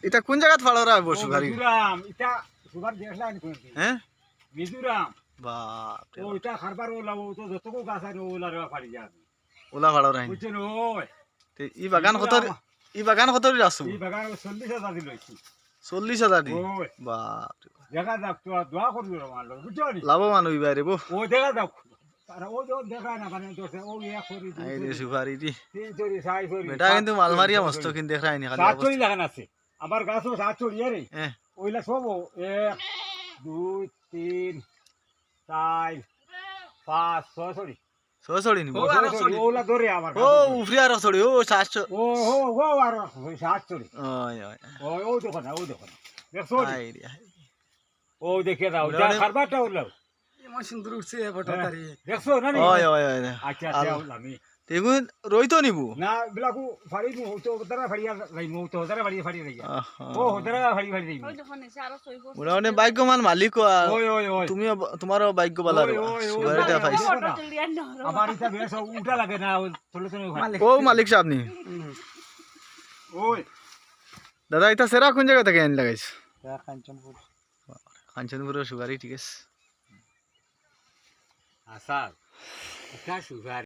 এটা কোন জায়গাত ফাড়রা হইব সুগারি? মিজোরাম এটা সুগার দেখলা নি কোন হ্যাঁ মিজোরাম বাপ রে ও এটা খারবার ওলা ও তো যতকো গাছ আছে ওলা রে ফাড়ি যা ওলা ফাড়রা আইন বুঝছেন ওই তে ই বাগান কত রাসু? এই বাগান 40,000 দিল 40,000 দি ওই বাপ রে দেখা যাক তো দোয়া করবি রে মাল বুঝছো নি লাভবান হইবা রে বো ও দেখা যাক আর ও যে দেখা না মানে তো ও ইয়া করি আই রে সুপারি দি তিন চড়ি সাই চড়ি বেটা কিন্তু মালমারিয়া মস্ত কিন দেখ রাইনি খালি সাত চড়ি লাগান আছে আবার গাছও সাত চড়ি রে হ্যাঁ ওইলা সব 1 2 3 4 5 6 চড়ি সরি নিব ওলা ধরে আমার ও উফরি আর সরি ও 700 ও হো হো আর সাত চড়ি ওই ওই ও দেখো না দেখছো আই রে ও দেখে দাও যা খারবাটা উলাও এমন সুন্দর উঠছে ফটো তারি দেখছো না নি ওই ওই ওই আচ্ছা আচ্ছা আমি তেগুন রইতো নিবু না বিলাকু ফাড়ি মু তো দরা ফাড়িয়া রাই মু তো দরা ফাড়ি রাই ও দরা ফাড়ি রাই মোটামুটি ভাগ্যমান মালিক ওই ওই ওই তুমি তোমারও ভাগ্য বালা রে সুপারিটা পাইছো আমার এটা বেশ উল্টা লাগে না চলে চলে ও মালিক সাহেব নি ওই দাদা এটা সেরা কোন জায়গা থেকে আনি লাগাইছো? কাঞ্চনপুর কাঞ্চনপুরের সুগারি ঠিক আছে আসার এটা সুগার